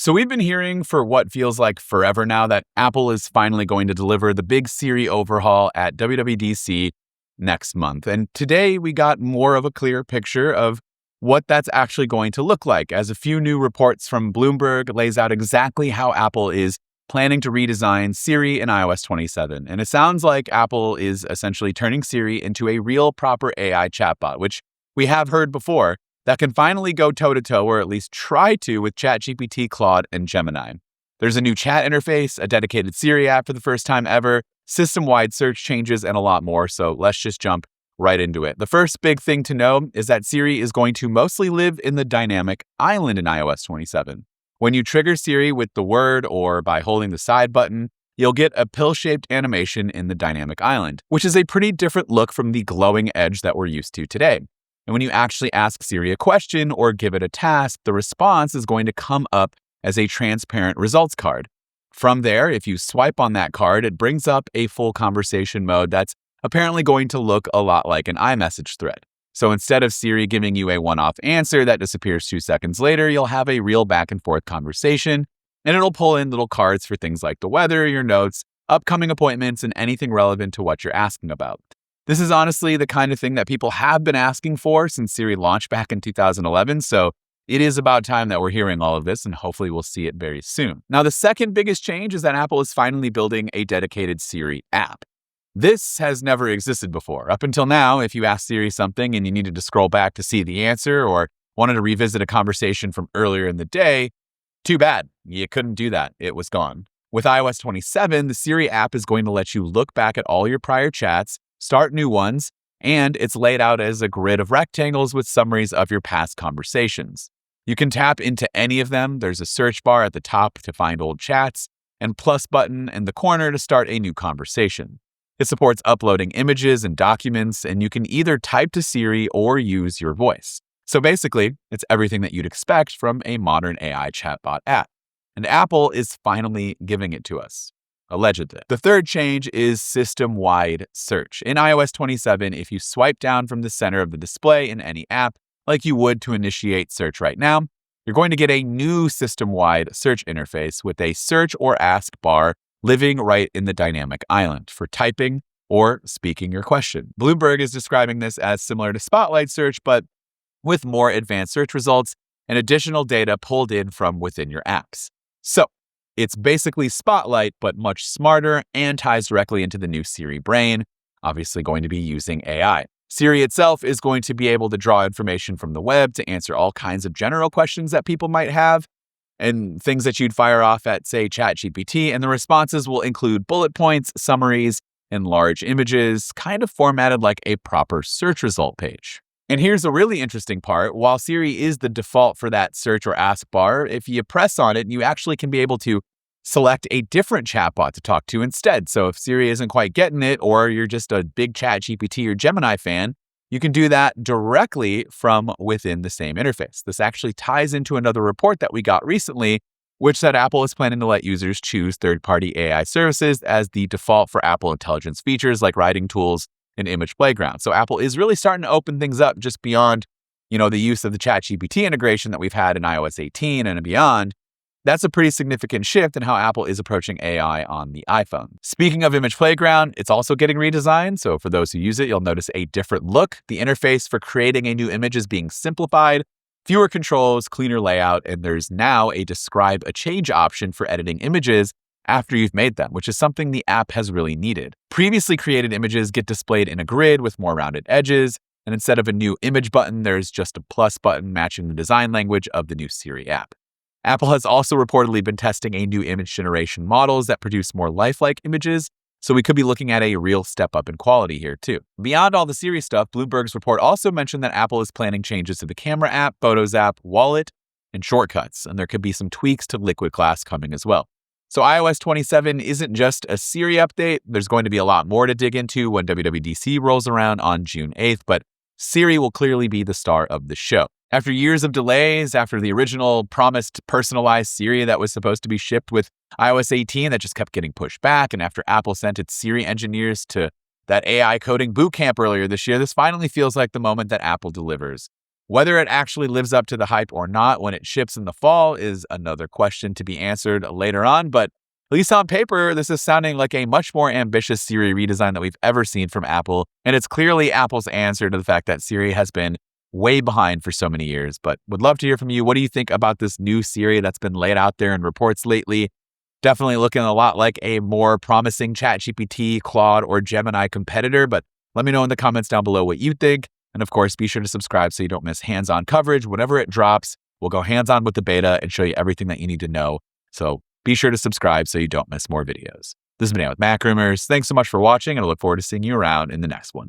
So we've been hearing for what feels like forever now that Apple is finally going to deliver the big Siri overhaul at WWDC next month. And today we got more of a clear picture of what that's actually going to look like, as a few new reports from Bloomberg lays out exactly how Apple is planning to redesign Siri in iOS 27. And it sounds like Apple is essentially turning Siri into a real proper AI chatbot, which we have heard before, that can finally go toe-to-toe, or at least try to, with ChatGPT, Claude, and Gemini. There's a new chat interface, a dedicated Siri app for the first time ever, system-wide search changes, and a lot more, so let's just jump right into it. The first big thing to know is that Siri is going to mostly live in the dynamic island in iOS 27. When you trigger Siri with the word or by holding the side button, you'll get a pill-shaped animation in the dynamic island, which is a pretty different look from the glowing edge that we're used to today. And when you actually ask Siri a question or give it a task, the response is going to come up as a transparent results card. From there, if you swipe on that card, it brings up a full conversation mode that's apparently going to look a lot like an iMessage thread. So instead of Siri giving you a one-off answer that disappears 2 seconds later, you'll have a real back and forth conversation, and it'll pull in little cards for things like the weather, your notes, upcoming appointments, and anything relevant to what you're asking about. This is honestly the kind of thing that people have been asking for since Siri launched back in 2011, so it is about time that we're hearing all of this, and hopefully we'll see it very soon. Now, the second biggest change is that Apple is finally building a dedicated Siri app. This has never existed before. Up until now, if you asked Siri something and you needed to scroll back to see the answer or wanted to revisit a conversation from earlier in the day, too bad. You couldn't do that. It was gone. With iOS 27, the Siri app is going to let you look back at all your prior chats, start new ones, and it's laid out as a grid of rectangles with summaries of your past conversations. You can tap into any of them. There's a search bar at the top to find old chats, and plus button in the corner to start a new conversation. It supports uploading images and documents, and you can either type to Siri or use your voice. So basically, it's everything that you'd expect from a modern AI chatbot app. And Apple is finally giving it to us. Allegedly. The third change is system-wide search. In iOS 27, if you swipe down from the center of the display in any app, like you would to initiate search right now, you're going to get a new system-wide search interface with a search or ask bar living right in the dynamic island for typing or speaking your question. Bloomberg is describing this as similar to Spotlight search, but with more advanced search results and additional data pulled in from within your apps. So, it's basically Spotlight, but much smarter and ties directly into the new Siri brain, obviously going to be using AI. Siri itself is going to be able to draw information from the web to answer all kinds of general questions that people might have and things that you'd fire off at, say, ChatGPT, and the responses will include bullet points, summaries, and large images, kind of formatted like a proper search result page. And here's a really interesting part. While Siri is the default for that search or ask bar, if you press on it, you actually can be able to select a different chatbot to talk to instead. So if Siri isn't quite getting it, or you're just a big ChatGPT or Gemini fan, you can do that directly from within the same interface. This actually ties into another report that we got recently, which said Apple is planning to let users choose third-party AI services as the default for Apple Intelligence features like writing tools and image playground. So Apple is really starting to open things up just beyond, the use of the ChatGPT integration that we've had in iOS 18 and beyond. That's a pretty significant shift in how Apple is approaching AI on the iPhone. Speaking of image playground, it's also getting redesigned. So for those who use it, you'll notice a different look. The interface for creating a new image is being simplified, fewer controls, cleaner layout, and there's now a describe a change option for editing images after you've made them, which is something the app has really needed. Previously created images get displayed in a grid with more rounded edges, and instead of a new image button, there's just a plus button matching the design language of the new Siri app. Apple has also reportedly been testing a new image generation models that produce more lifelike images, so we could be looking at a real step up in quality here too. Beyond all the Siri stuff, Bloomberg's report also mentioned that Apple is planning changes to the camera app, Photos app, Wallet, and Shortcuts, and there could be some tweaks to Liquid Glass coming as well. So iOS 27 isn't just a Siri update. There's going to be a lot more to dig into when WWDC rolls around on June 8th, but Siri will clearly be the star of the show. After years of delays, after the original promised personalized Siri that was supposed to be shipped with iOS 18 that just kept getting pushed back, and after Apple sent its Siri engineers to that AI coding bootcamp earlier this year, this finally feels like the moment that Apple delivers. Whether it actually lives up to the hype or not when it ships in the fall is another question to be answered later on, but at least on paper, this is sounding like a much more ambitious Siri redesign that we've ever seen from Apple, and it's clearly Apple's answer to the fact that Siri has been way behind for so many years. But would love to hear from you. What do you think about this new Siri that's been laid out there in reports lately? Definitely looking a lot like a more promising ChatGPT, Claude, or Gemini competitor, but let me know in the comments down below what you think. And of course, be sure to subscribe so you don't miss hands-on coverage. Whenever it drops, we'll go hands-on with the beta and show you everything that you need to know. So be sure to subscribe so you don't miss more videos. This has been with MacRumors. Thanks so much for watching, and I look forward to seeing you around in the next one.